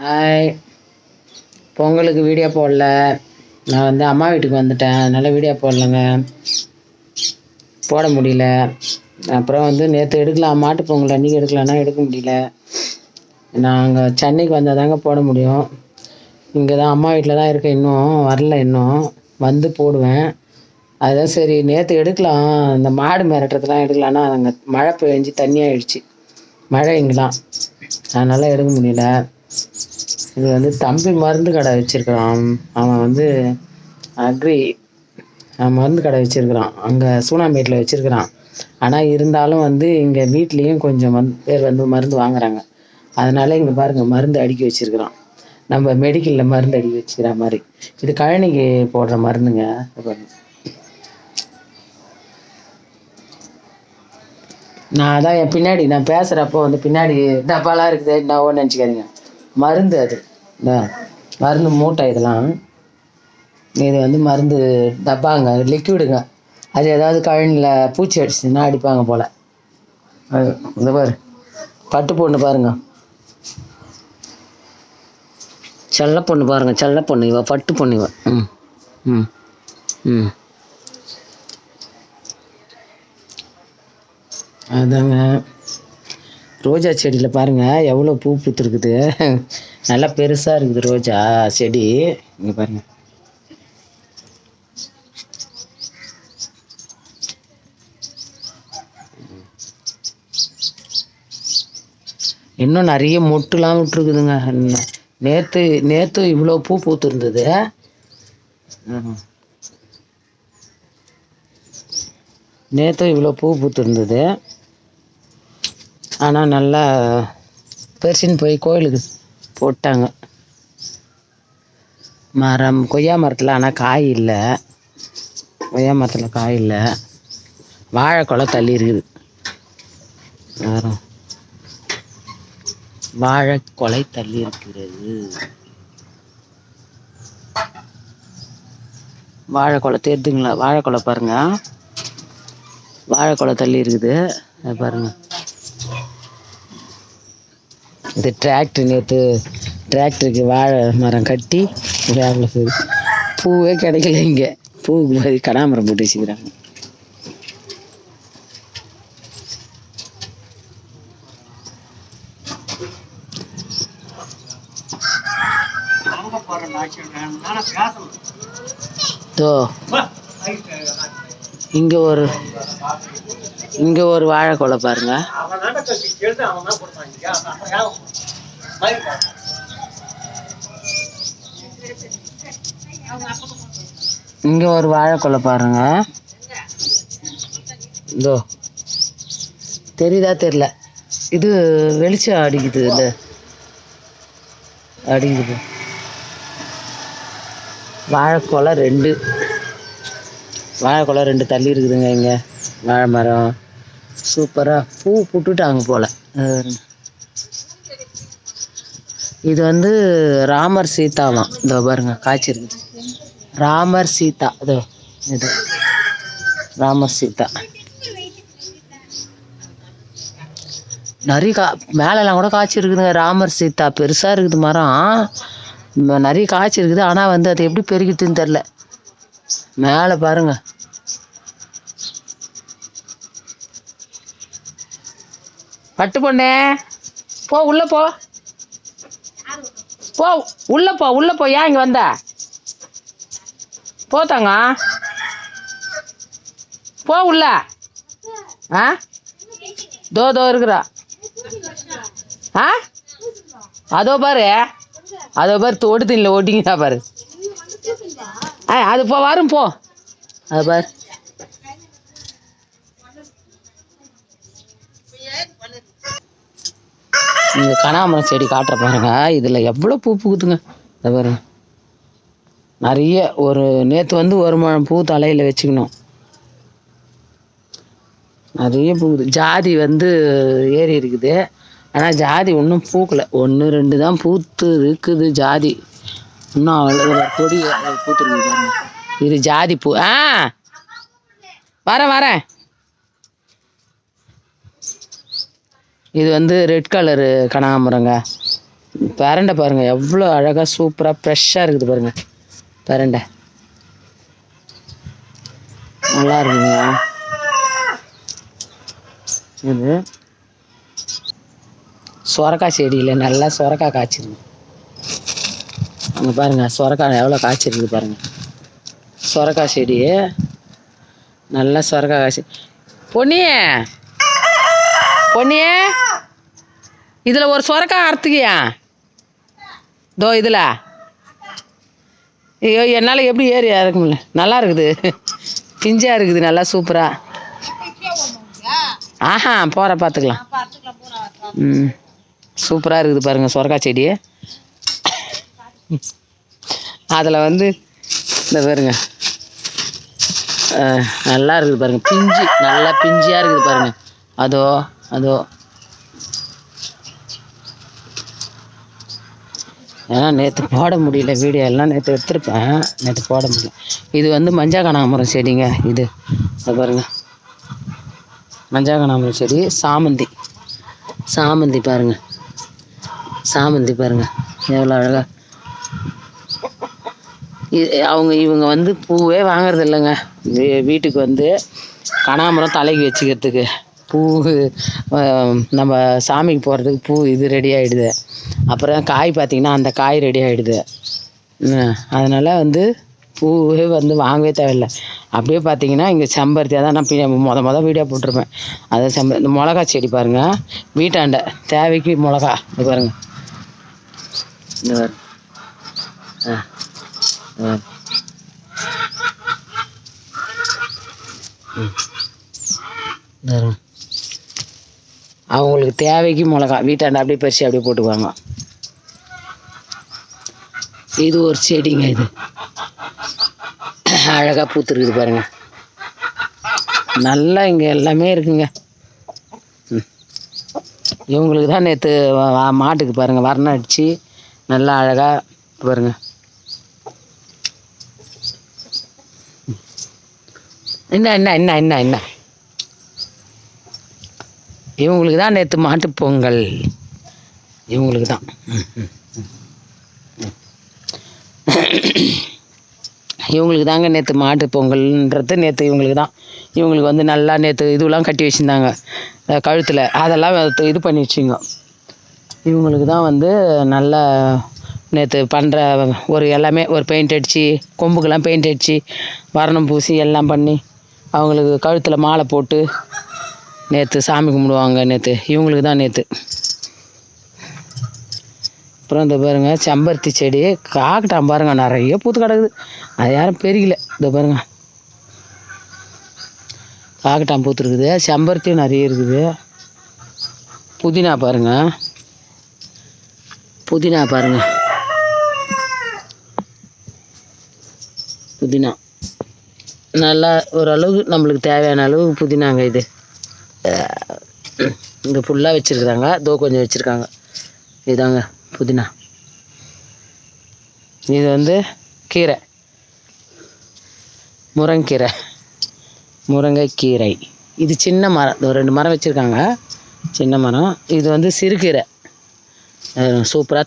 Hi. பொங்கலுக்கு video போடல. நான் வந்து அம்மா வீட்டுக்கு வந்துட்டேன், அதனால் வீடியோ போடலைங்க, போட முடியல. அப்புறம் வந்து நேற்று எடுக்கலாம், மாட்டு பொங்கல் அன்றைக்கி எடுக்கலான்னா எடுக்க முடியல. நாங்கள் சென்னைக்கு வந்தால் தாங்க போட முடியும். இங்கே தான் அம்மா வீட்டில் தான் இருக்கேன், இன்னும் வரல. இன்னும் வந்து போடுவேன். அதுதான் சரி நேற்று எடுக்கலாம், இந்த மாடு மிரட்டுறதுலாம் எடுக்கலான்னா அங்கே மழை பெஞ்சு தண்ணி ஆகிடுச்சு, மழை இங்கெலாம், அதனால் எடுக்க முடியல. இது வந்து தம்பி மருந்து கடை வச்சுருக்கிறான். அவன் வந்து அக்ரி மருந்து கடை வச்சுருக்கிறான், அங்கே சூனாம்பேட்டில் வச்சுருக்கிறான். ஆனால் இருந்தாலும் வந்து இங்கே வீட்லேயும் கொஞ்சம் பேர் வந்து மருந்து வாங்குறாங்க. அதனால் இங்கே பாருங்கள், மருந்து அடுக்கி வச்சுருக்கிறான். நம்ம மெடிக்கலில் மருந்து அடுக்கி வச்சுக்கிற மாதிரி. இது கழனிக்கு போடுற மருந்துங்க. நான் அதான் என் பின்னாடி நான் பேசுகிறப்போ வந்து பின்னாடி டப்பாலாம் இருக்குது, நான் ஒன்று நினச்சிக்காதீங்க, மருந்து அது. இந்த மருந்து மூட்டை இதெல்லாம், இது வந்து மருந்து டப்பாங்க, லிக்விடுங்க. அது ஏதாவது கழனியில் பூச்சி அடிச்சுன்னா அடிப்பாங்க போல். இந்த பாரு, பட்டு பொண்ணு பாருங்க, செல்ல பொண்ணு பாருங்க, செல்ல பொண்ணு இவ, பட்டு பொண்ணு இவ. ம் ம் ம் அதாங்க. ரோஜா செடியில் பாருங்கள் எவ்வளோ பூ பூத்துருக்குது, நல்லா பெருசாக இருக்குது ரோஜா செடி. இங்கே பாருங்கள், இன்னும் நிறைய மொட்டுலாம் விட்டுருக்குதுங்க. நேற்று இவ்வளோ பூ பூத்துருந்தது. நேற்று இவ்வளோ பூ பூத்துருந்தது. ஆனால் நல்லா பெருசின்னு போய் கோயிலுக்கு போட்டாங்க. கொய்யா மரத்தில் ஆனால் காய் இல்லை, கொய்யா மரத்தில் காய் இல்லை. வாழைக்கொலை தள்ளி இருக்குது, வாழைக்கொலை தள்ளி இருக்கிறது. வாழைக்கொலை தெரியுதுங்களா? வாழைக்கொலை பாருங்க, வாழைக்கொலை தள்ளி இருக்குது பாருங்க. இது டிராக்டர், நேற்று டிராக்டருக்கு வாழை மரம் கட்டி அவ்வளோ சரி, பூவே கிடைக்கல இங்கே. பூவுக்கு மாதிரி கடாமரம் போட்டு வச்சுக்கிறாங்க. இங்கே ஒரு வாழைக்கொலை பாருங்க. இங்கே ஒரு வாழைக்கொலை பாருங்க. இதோ தெரியுதா தெரியல, இது வெளிச்சம் அடிக்குது, இல்லை அடிக்குது. வாழைக்கொலை ரெண்டு தள்ளி இருக்குதுங்க. இங்கே வாழை மரம் சூப்பராக பூ போட்டுட்டாங்க போல். இது வந்து ராமர் சீதாவாம். இதோ பாருங்க காய்ச்சிருக்கு, ராமர் சீதா. இதோ இது ராமர் சீதா. நிறைய மேலெல்லாம் கூட காய்ச்சி இருக்குதுங்க. ராமர் சீதா பெருசாக இருக்குது மரம், நிறைய காய்ச்சி இருக்குது. ஆனால் வந்து அது எப்படி பெருகிட்டுன்னு தெரில. மேலே பாருங்க, பட்டு பொண்ணே போ, உள்ள போ, உள்ள போ. ஏன் இங்கே வந்த? போத்தாங்க, போ உள்ள. தோ இருக்கிறா. அதோ பாரு, தோடு தண்ணியில் ஓட்டிங்கதா பாரு. அது போ, வரும் போ, அது பாரு. இந்த கனகாமரம் செடி காட்டுற பாருங்க, இதில் எவ்வளோ பூ பூக்குதுங்க. அதை பாருங்க, நிறைய. நேற்று வந்து ஒரு முழம் பூ தலையில் வச்சுக்கணும், நிறைய பூக்குது. ஜாதி வந்து ஏறி இருக்குது, ஆனால் ஜாதி ஒன்றும் பூக்கலை, 1-2 தான் பூத்து இருக்குது ஜாதி. இன்னும் அவ்வளோ கொடி பூத்துருக்கு பாருங்க. இது ஜாதி பூ. வரேன். இது வந்து ரெட் கலரு கனகாமரங்க. பிரண்டை பாருங்கள் எவ்வளோ அழகாக சூப்பராக ஃப்ரெஷ்ஷாக இருக்குது பாருங்கள். பிரண்டை நல்லா இருக்குங்க. இது சொரக்காய் செடியில் நல்லா சொரக்காய் காய்ச்சிருக்கு. அங்கே பாருங்கள் சொரக்காய் எவ்வளோ காய்ச்சிருக்கு பாருங்கள். சொரக்காய் செடி நல்லா சொரக்காய் காய்ச்சி. பொன்னியே பொன்னியே இதில் ஒரு சொரக்காய் அறுத்துக்கியா? தோ இதில். ஐயோ என்னால் எப்படி ஏறி இறக்க முடியல. நல்லா இருக்குது, பிஞ்சாக இருக்குது, நல்லா சூப்பராக. ஆஹா போகிற பார்த்துக்கலாம். சூப்பராக இருக்குது பாருங்கள் சொரக்காய் செடி. அதில் வந்து இந்த பாருங்க நல்லா இருக்குது பாருங்கள், பிஞ்சு நல்லா பிஞ்சியாக இருக்குது பாருங்கள். அதோ அதோ ஏன்னா நேற்று போட முடியல வீடியோ எல்லாம், நேற்று எடுத்துருப்பேன், நேற்று போட முடியல. இது வந்து மஞ்சள் கனகாம்பரம் செடிங்க. இது பாருங்க மஞ்சள் கனகாம்பரம் செடி. சாமந்தி பாருங்கள், சாமந்தி பாருங்கள் எவ்வளோ அழகாக. இவங்க வந்து பூவே வாங்குறது இல்லைங்க. வீட்டுக்கு வந்து கனகாம்பரம் தலைக்கு வச்சுக்கிறதுக்கு பூ, நம்ம சாமிக்கு போடுறதுக்கு பூ இது ரெடி ஆகிடுது. அப்புறம் காய் பார்த்திங்கன்னா அந்த காய் ரெடி ஆகிடுது. அதனால் வந்து பூவே வந்து வாங்கவே தேவையில்லை. அப்படியே பார்த்தீங்கன்னா இங்கே செம்பருத்தி தான் நான் மொதல் வீடியோ போட்டிருப்பேன். அதை இந்த மிளகா செடி பாருங்கள், வீட்டாண்ட தேவைக்கு மிளகா. இது பாருங்கள், இந்த அவங்களுக்கு தேவைக்கு மிளகா வீட்டாண்ட அப்படியே பறித்து அப்படியே போட்டுக்குவாங்க. இது ஒரு செடிங்க, இது அழகாக பூத்துருக்குது பாருங்க. நல்லா இங்கே எல்லாமே இருக்குங்க. இவங்களுக்கு தான் நேற்று மாட்டுக்கு பாருங்கள் வர்ணம் அடித்து நல்லா அழகாக பாருங்க. என்ன இவங்களுக்கு தான் நேற்று மாட்டு பொங்கல். இவங்களுக்கு தான் இவங்களுக்கு தாங்க நேற்று மாட்டு பொங்கல்ன்றது. நேற்று இவங்களுக்கு தான். இவங்களுக்கு வந்து நல்லா நேற்று இதுவெல்லாம் கட்டி வச்சுருந்தாங்க கழுத்தில், அதெல்லாம் இது பண்ணி வச்சுங்க. இவங்களுக்கு தான் வந்து நல்லா நேற்று பண்ணுற ஒரு எல்லாமே ஒரு பெயிண்ட் அடித்து, கொம்புக்கெல்லாம் பெயிண்ட் அடித்து, வர்ணம் பூசி எல்லாம் பண்ணி அவங்களுக்கு கழுத்தில் மாலை போட்டு நேற்று சாமி கும்பிடுவாங்க. நேற்று இவங்களுக்கு தான் நேற்று. அப்புறம் இந்த பாருங்கள் செம்பருத்தி செடி காக்கட்டான் பாருங்கள், நிறைய பூத்து கிடக்குது. அது யாரும் பெருகல. இந்த பாருங்கள் காக்கட்டான் பூத்துருக்குது. செம்பருத்தியும் நிறைய இருக்குது. புதினா பாருங்கள், புதினா நல்லா ஓரளவுக்கு நம்மளுக்கு தேவையான அளவு புதினாங்க. இது இங்கே ஃபுல்லாக வச்சுருக்குறாங்க, தோ கொஞ்சம் வச்சுருக்காங்க. இதாங்க புதினா. இது வந்து கீரை, முருங்கைக்கீரை. இது சின்ன மரம், ஒரு 2 மரம் வச்சுருக்காங்க, சின்ன மரம். இது வந்து சிறுகீரை, சூப்பராக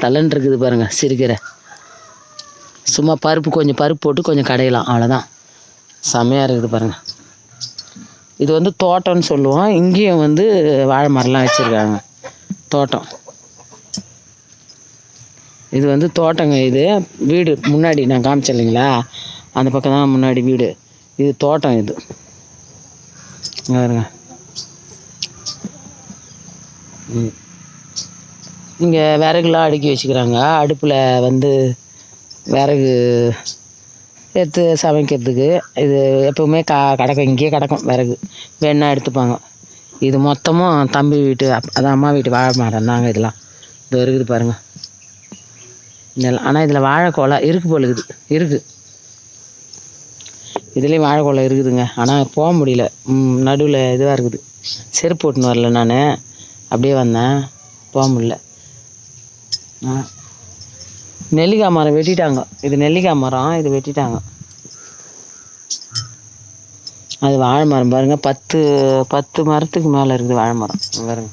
தலை இருக்குது பாருங்கள். சிறுகீரை சும்மா கொஞ்சம் பருப்பு போட்டு கொஞ்சம் கடையலாம், அவ்வளோதான். செம்மையாக இருக்குது பாருங்கள். இது வந்து தோட்டம்னு சொல்லுவோம். இங்கேயும் வந்து வாழை மரம்லாம் வச்சுருக்காங்க, தோட்டம். இது வந்து தோட்டங்க. இது வீடு முன்னாடி நான் காமிச்சேன் இல்லைங்களா, அந்த பக்கம் தான் முன்னாடி வீடு. இது தோட்டம். இது பாருங்க. இங்கே விறகுலாம் அடுக்கி வச்சுக்கிறாங்க. அடுப்பில் வந்து விறகு எடுத்து சமைக்கிறதுக்கு. இது எப்போவுமே கிடக்கும், இங்கேயே கிடக்கும் விறகு, வேணா எடுத்துப்பாங்க. இது மொத்தமும் தம்பி வீட்டு, அதான் அம்மா வீட்டு வாழை மரம் தாங்க. இதெல்லாம் இது இருக்குது பாருங்கள் இதெல்லாம். ஆனால் இதில் வாழைக்கோலை இருக்குது போல இருக்குது. இதுலேயும் வாழைக்கோலை இருக்குதுங்க, ஆனால் போக முடியல, நடுவில் இதுவாக இருக்குது. செருப்பு போட்டுன்னு வரல, நான் அப்படியே வந்தேன், போக முடியல. நெல்லிக்காய் மரம் வெட்டிட்டாங்க. இது நெல்லிக்காய் மரம், இது வெட்டிட்டாங்க. அது வாழை மரம் பாருங்கள், 10 மரத்துக்கு மேலே இருக்குது வாழை மரம் பாருங்க.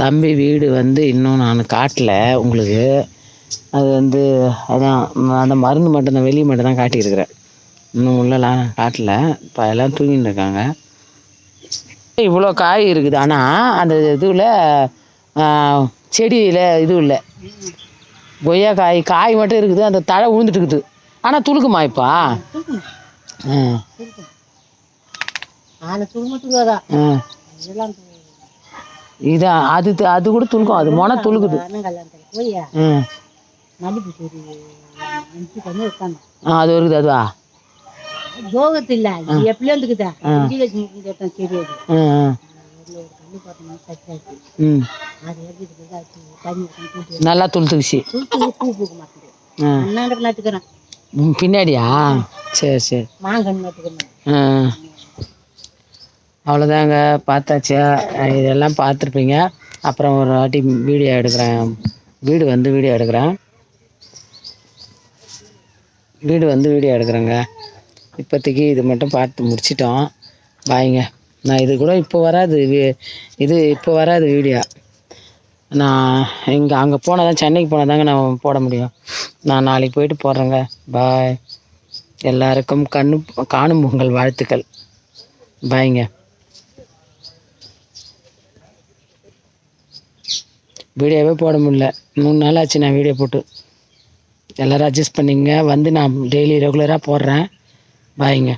தம்பி வீடு வந்து இன்னும் நான் காட்டல உங்களுக்கு. அது வந்து அதான் அந்த மருந்து மட்டும் தான், வெளியே மட்டும் தான் காட்டியிருக்கிறேன். இன்னும் உள்ளலாம் காட்டல. இப்போ எல்லாம் தூங்கிட்டு இருக்காங்க. இவ்வளோ காய் இருக்குது. ஆனால் அந்த இதுவில் செடியில் இது இல்லை, கொய்யா காய் மட்டும் இருக்குது. அந்த தழை விழுந்துட்டு இருக்குது. ஆனால் துளுக்குமா இப்பா? இதான் அது கூட துளுக்கும். அது மொன துளுக்குது. அது வருது. அதுவா நல்லா துளுத்துக்குச்சு பின்னாடியா? சரி சரி. அவ்வளோதாங்க, பார்த்தாச்சா? இதெல்லாம் பார்த்துருப்பீங்க. அப்புறம் ஒரு வாட்டி வீடியோ எடுக்கிறேன். வீடு வந்து வீடியோ எடுக்கிறேங்க. இப்போதைக்கு இது மட்டும் பார்த்து முடிச்சிட்டோம். பாய்ங்க. நான் இது கூட இப்போ வராது வீடியோ. நான் அங்கே போனால் தான், சென்னைக்கு போனால் தாங்க நான் போட முடியும். நான் நாளைக்கு போயிட்டு போடுறேங்க. பாய். எல்லாருக்கும் காணும் பொங்கல் வாழ்த்துக்கள். பாய்ங்க. வீடியோவே போட முடியல. 3 நாள் ஆச்சு நான் வீடியோ போட்டு. எல்லோரும் அட்ஜஸ்ட் பண்ணிங்க. வந்து நான் டெய்லி ரெகுலராக போடுறேன். பாய்ங்க.